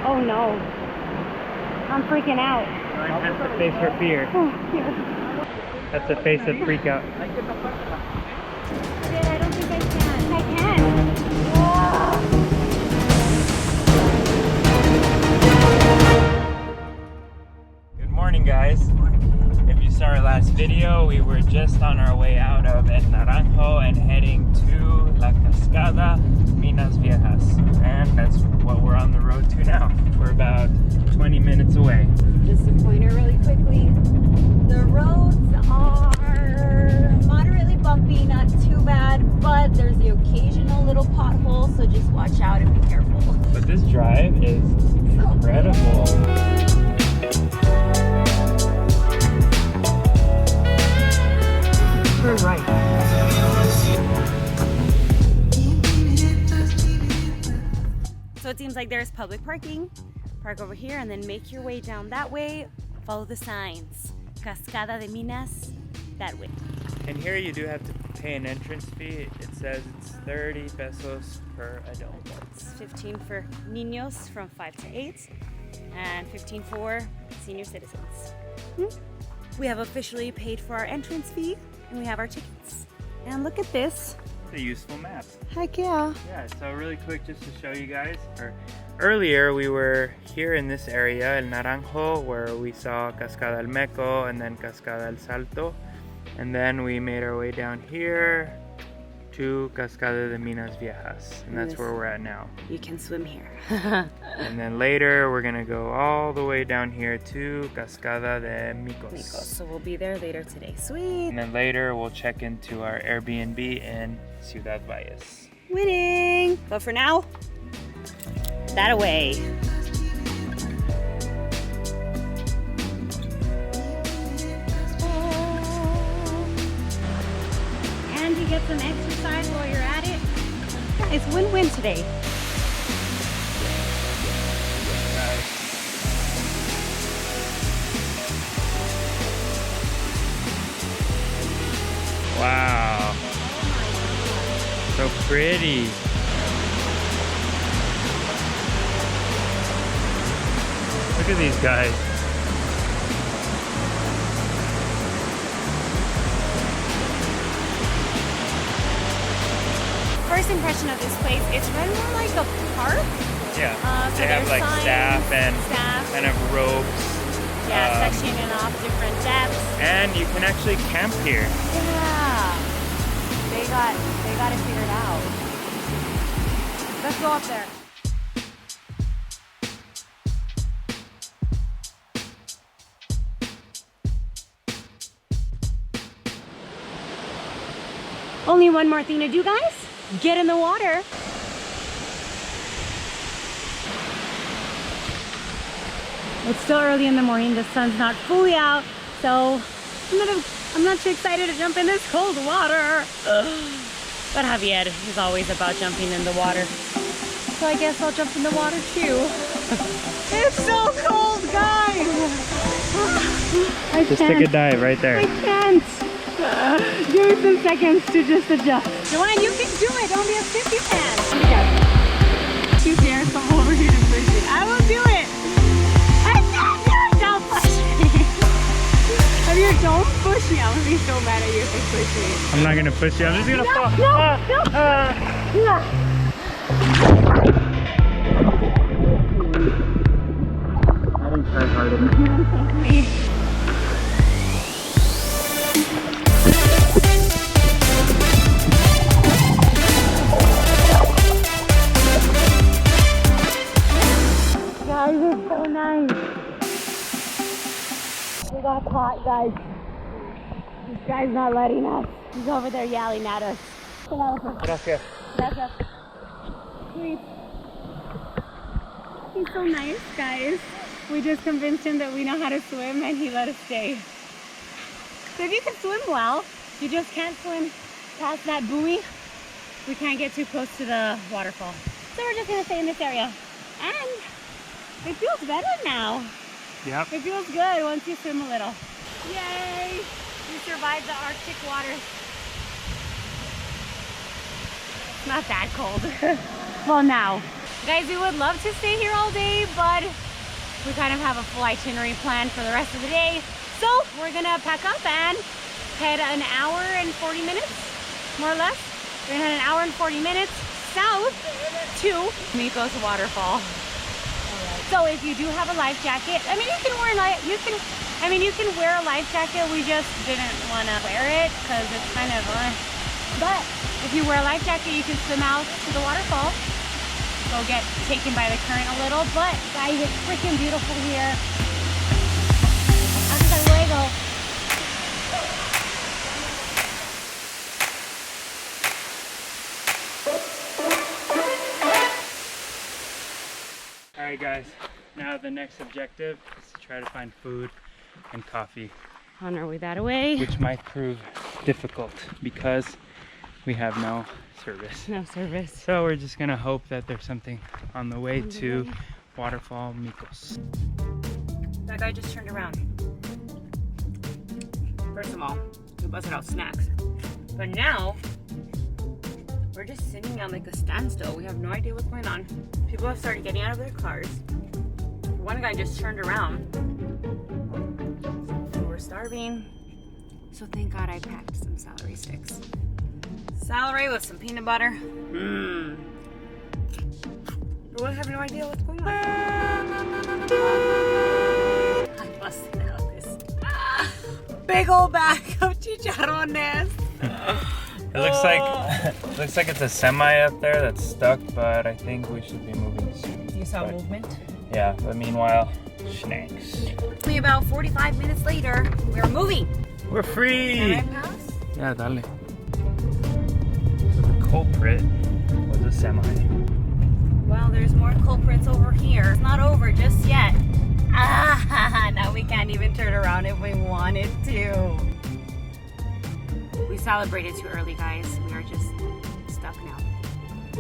Oh no. I'm freaking out. That's the face for fear. Oh, yeah. That's the face of freak out. I don't think I can. I can. Good morning, guys. If you saw our last video, we were just on our way out of El Naranjo and heading to La Cascada Minas Viejas. And that's what we're on the road to now. We're about 20 minutes away. Just a pointer really quickly. The roads are moderately bumpy, not too bad, but there's the occasional little pothole, so just watch out and be careful. But this drive is incredible. Turn right. So it seems like there's public parking. Park over here and then make your way down that way. Follow the signs. Cascada de Minas, that way. And here you do have to pay an entrance fee. It says it's 30 pesos per adult. It's 15 for niños from 5 to 8 and 15 for senior citizens. We have officially paid for our entrance fee and we have our tickets. And look at this. It's a useful map. Heck yeah. Yeah, so really quick just to show you guys. Earlier we were here in this area, El Naranjo, where we saw Cascada el Meco and then Cascada el Salto. And then we made our way down here to Cascada de Minas Viejas. And that's where we're at now. You can swim here. And then later we're gonna go all the way down here to Cascada de Micos. So we'll be there later today. Sweet. And then later we'll check into our Airbnb in Ciudad Valles. Winning. But for now, that away. And you get some exercise while you're at it. It's win-win today. Wow. So pretty. Look at these guys. First impression of this place, it's run more like a park. Yeah, So they have there's like signs, staff and kind of ropes. Yeah, sectioning off different depths. And you can actually camp here. Yeah, they got it figured out. Let's go up there. Only one more thing to do, guys. Get in the water. It's still early in the morning. The sun's not fully out, so I'm not too excited to jump in this cold water. But Javier is always about jumping in the water, so I guess I'll jump in the water too. It's so cold, guys. Just take a dive right there. I can't. Give me some seconds to just adjust. Joanne, you can do it. Don't be a sissy fan. She's there, so I'm over here to push it. I will do it. I can't do it. Don't push me. Javier, don't push me. I'm gonna be so mad at you if you push me. I'm not gonna push you. I'm just gonna fall. No. I didn't try hard enough. Guys, it's so nice. We got caught, guys. This guy's not letting us. He's over there yelling at us. Gracias. Gracias. Sweet. He's so nice, guys. We just convinced him that we know how to swim and he let us stay. So if you can swim well, you just can't swim past that buoy. We can't get too close to the waterfall. So we're just gonna stay in this area. And it feels better now. Yep. It feels good once you swim a little. Yay! We survived the Arctic waters. Not that cold. Well, now. Guys, we would love to stay here all day, but we kind of have a full itinerary planned for the rest of the day. So we're gonna pack up and head an hour and 40 minutes, more or less. We're gonna head an hour and 40 minutes south to Micos Waterfall. So if you do have a life jacket, I mean, you can wear a life jacket. We just didn't want to wear it because it's kind of but if you wear a life jacket, you can swim out to the waterfall. Go get taken by the current a little, but guys, it's freaking beautiful here. Hasta luego. Alright guys, now the next objective is to try to find food and coffee. On our way that way. Which might prove difficult because we have no service. No service. So we're just gonna hope that there's something on the way to Waterfall Micos. That guy just turned around. First of all, we busted out snacks. But now, we're just sitting on like a standstill. We have no idea what's going on. People have started getting out of their cars. One guy just turned around. We're starving. So thank God I packed some celery sticks. Celery with some peanut butter. Mmm. We have no idea what's going on. I busted out this big old bag of chicharrones. It looks like it's a semi up there that's stuck, but I think we should be moving soon. You saw movement? Yeah, but meanwhile, snacks. Only about 45 minutes later, we're moving. We're free! Can I pass? Yeah, dale. So the culprit was a semi. Well, there's more culprits over here. It's not over just yet. Ah, now we can't even turn around if we wanted to. We celebrated too early, guys. We are just stuck now.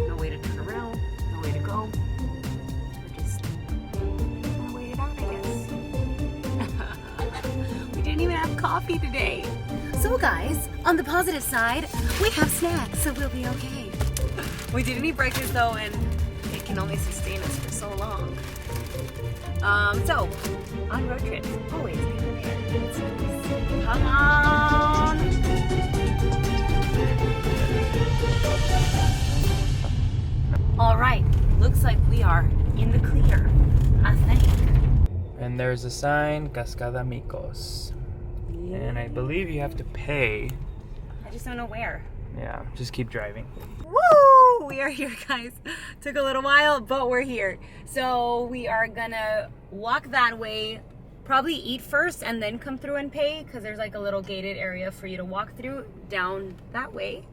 No way to turn around, no way to go. We're just gonna wait it out, I guess. We didn't even have coffee today. So guys, on the positive side, we have snacks, so we'll be okay. We didn't eat breakfast though, and it can only sustain us for so long. So, on road trips, always be prepared. Come on! All right, looks like we are in the clear, I think. And there's a sign, Cascada Micos. Yeah. And I believe you have to pay. I just don't know where. Yeah, just keep driving. Woo! We are here, guys. Took a little while, but we're here. So we are gonna walk that way, probably eat first and then come through and pay, because there's like a little gated area for you to walk through down that way.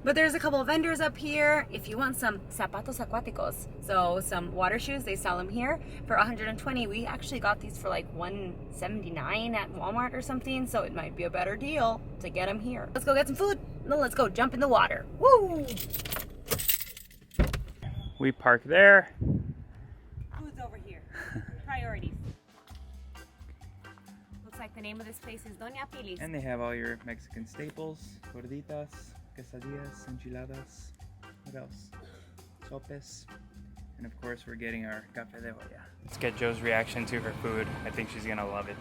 But there's a couple of vendors up here if you want some zapatos acuáticos, so some water shoes. They sell them here for 120. We actually got these for like 179 at Walmart or something, so it might be a better deal to get them here. Let's go get some food. No, let's go jump in the water. Woo! We park there. Food's over here. Priorities. Looks like the name of this place is Doña Pilis. And they have all your Mexican staples, gorditas, quesadillas, enchiladas, what else? Sopes. And of course we're getting our café de olla. Let's get Joe's reaction to her food. I think she's gonna love it.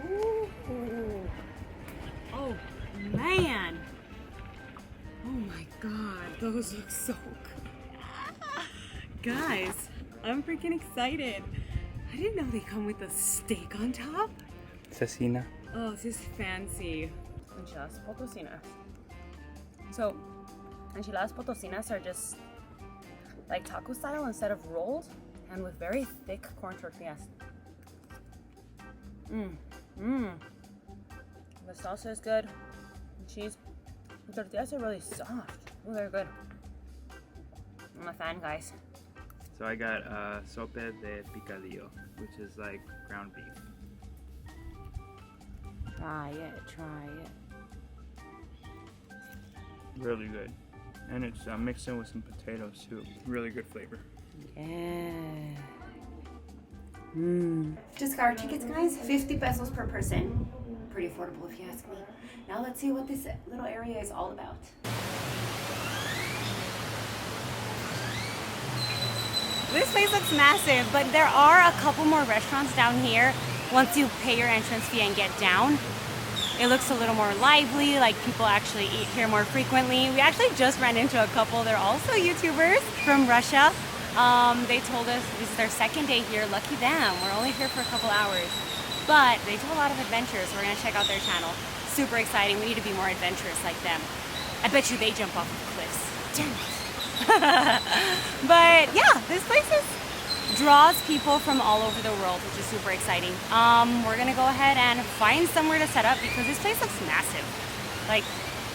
Ooh. Oh man! Oh my god, those look so good. Guys, I'm freaking excited. I didn't know they come with a steak on top. Cecina. Oh, this is fancy. Enchiladas potosinas. So, enchiladas potosinas are just like taco style instead of rolled, and with very thick corn tortillas. The salsa is good. The cheese. The tortillas are really soft. Oh, they're good. I'm a fan, guys. So I got sope de picadillo, which is like ground beef. Try it. Really good. And it's mixed in with some potatoes too. Really good flavor. Yeah. Just got our tickets, guys. 50 pesos per person. Pretty affordable if you ask me. Now let's see what this little area is all about. This place looks massive, but there are a couple more restaurants down here. Once you pay your entrance fee and get down, it looks a little more lively, like people actually eat here more frequently. We actually just ran into a couple. They're also YouTubers from Russia. They told us this is their second day here. Lucky them. We're only here for a couple hours. But they do a lot of adventures. We're going to check out their channel. Super exciting. We need to be more adventurous like them. I bet you they jump off of cliffs. Damn it. But yeah, this place draws people from all over the world, which is super exciting. We're gonna go ahead and find somewhere to set up because this place looks massive. Like,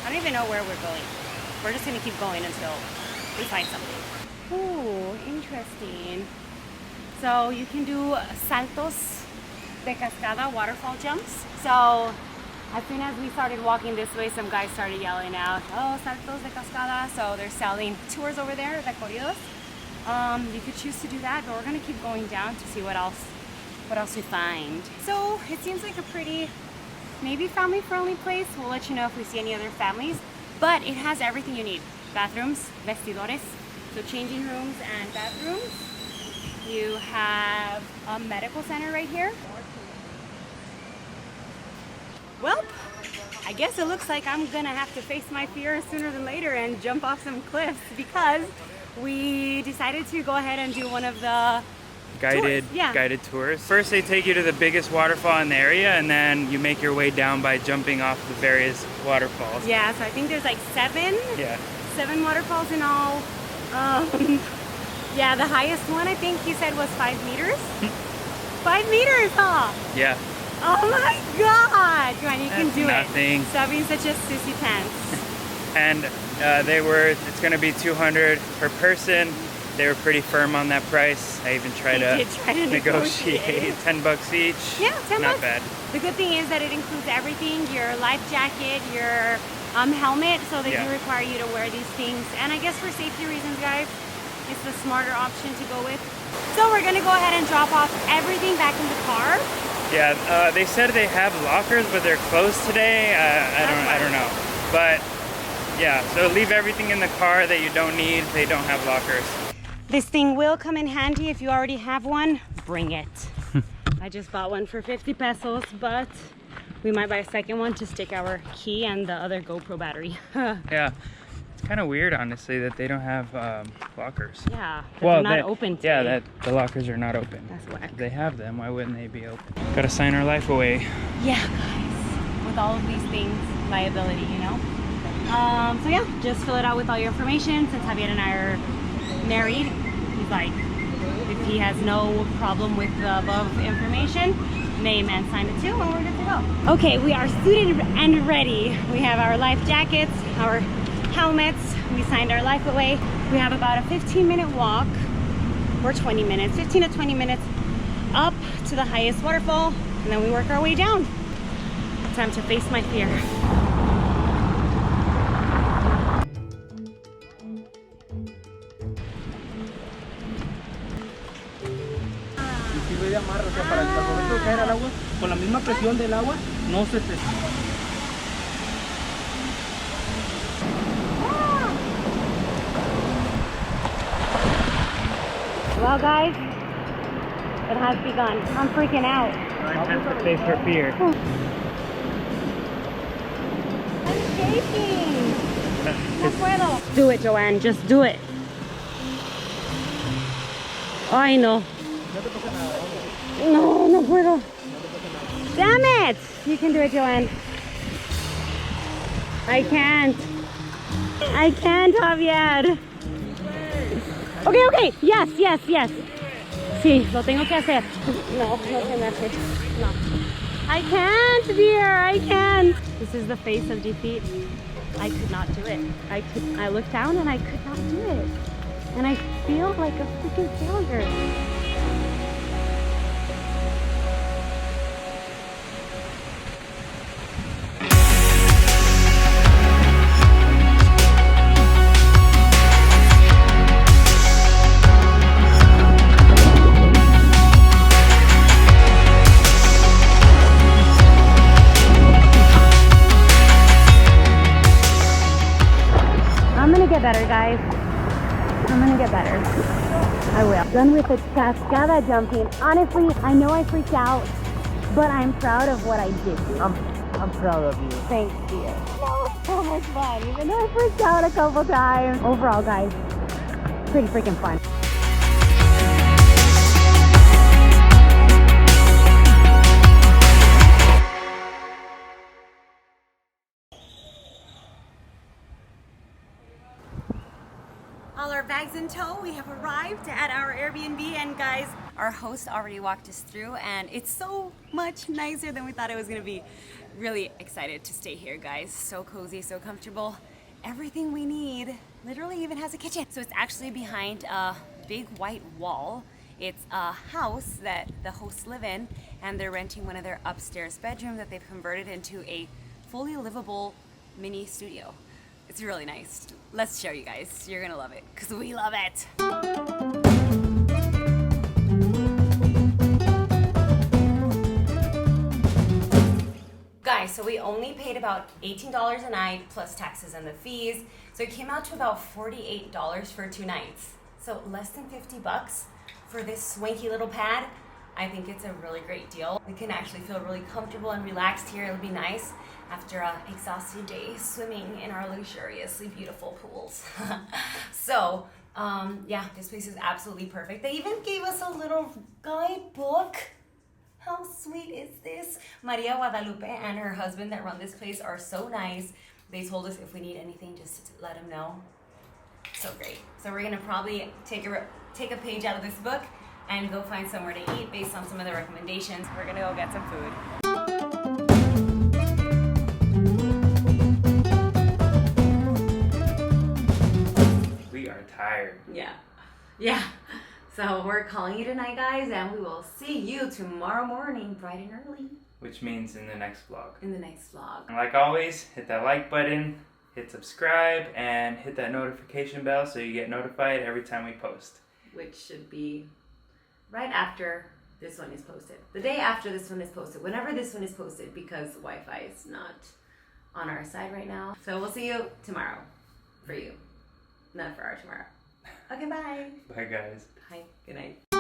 I don't even know where we're going. We're just gonna keep going until we find something. Ooh, interesting. So you can do saltos de cascada, waterfall jumps. So as soon as we started walking this way, some guys started yelling out, oh, saltos de cascada. So they're selling tours over there, recorridos. You could choose to do that, but we're gonna keep going down to see what else we find. So it seems like a pretty, maybe family-friendly place. We'll let you know if we see any other families, but it has everything you need. Bathrooms, vestidores, so changing rooms and bathrooms. You have a medical center right here. Well, I guess it looks like I'm gonna have to face my fear sooner than later and jump off some cliffs because we decided to go ahead and do one of the guided tours. First they take you to the biggest waterfall in the area and then you make your way down by jumping off the various waterfalls. Yeah, so I think there's like seven waterfalls in all. Yeah, the highest one I think he said was 5 meters. 5 meters, huh? Yeah. Oh my god! Come on, you can do nothing. it. Stop being such a sissy pants. And it's gonna be $200 per person. They were pretty firm on that price. I even tried to negotiate $10 each. Yeah, $10. Not bad. The good thing is that it includes everything, your life jacket, your helmet, so they do require you to wear these things. And I guess for safety reasons, guys, it's the smarter option to go with. So we're gonna go ahead and drop off everything back in the car. Yeah, they said they have lockers, but they're closed today. I don't know. But yeah, so leave everything in the car that you don't need. They don't have lockers. This thing will come in handy if you already have one. Bring it. I just bought one for 50 pesos, but we might buy a second one to stick our key and the other GoPro battery. Yeah, it's kind of weird, honestly, that they don't have lockers. Yeah, well, they're not open today. Yeah, that the lockers are not open. That's whack. If they have them, why wouldn't they be open? Gotta sign our life away. Yeah, guys. With all of these things, liability, you know? So yeah, just fill it out with all your information. Since Javier and I are married, he's like, if he has no problem with the above information, name and sign it too, and we're good to go. Okay, we are suited and ready. We have our life jackets, our helmets. We signed our life away. We have about a 15-minute walk, or 20 minutes, 15 to 20 minutes up to the highest waterfall, and then we work our way down. Time to face my fear. De amarre, o sea, para el momento de caer al agua, con la misma presión del agua, no se te... Well, guys, it has begun. I'm freaking out. I have to face for fear. I'm shaking. No puedo. Do it, Joanne. Just do it. Ay, no. No, no puedo. Damn it! You can do it, Joanne. I can't. I can't, Javier. Okay, okay. Yes, yes, yes. Sí, lo tengo que hacer. No, no se me hace. No. I can't, dear. I can't. This is the face of defeat. I could not do it. I looked down and I could not do it. And I feel like a freaking failure. I'm gonna get better, guys. I'm gonna get better. I will. Done with the cascada jumping. Honestly, I know I freaked out, but I'm proud of what I did do. I'm proud of you. Thanks, dear. That was so much fun, even though I freaked out a couple times. Overall, guys, pretty freaking fun. All our bags in tow, we have arrived at our Airbnb, and guys, our host already walked us through and it's so much nicer than we thought it was gonna be. Really excited to stay here, guys. So cozy, so comfortable. Everything we need, literally even has a kitchen. So it's actually behind a big white wall. It's a house that the hosts live in, and they're renting one of their upstairs bedrooms that they've converted into a fully livable mini studio. It's really nice. Let's show you guys. You're gonna love it, because we love it. Guys, so we only paid about $18 a night plus taxes and the fees. So it came out to about $48 for 2 nights. So less than 50 bucks for this swanky little pad. I think it's a really great deal. We can actually feel really comfortable and relaxed here. It'll be nice after an exhausting day swimming in our luxuriously beautiful pools. So, yeah, this place is absolutely perfect. They even gave us a little guidebook. How sweet is this? Maria Guadalupe and her husband that run this place are so nice. They told us if we need anything, just to let them know. So great. So we're gonna probably take a page out of this book and go find somewhere to eat based on some of the recommendations. We're gonna go get some food. We are tired. Yeah. So we're calling you tonight, guys, and we will see you tomorrow morning, bright and early. Which means in the next vlog. In the next vlog. And like always, hit that like button, hit subscribe, and hit that notification bell so you get notified every time we post. Which should be right after this one is posted. The day after this one is posted. Whenever this one is posted, because Wi-Fi is not on our side right now. So we'll see you tomorrow. For you. Not for our tomorrow. Okay, bye. Bye, guys. Bye. Good night.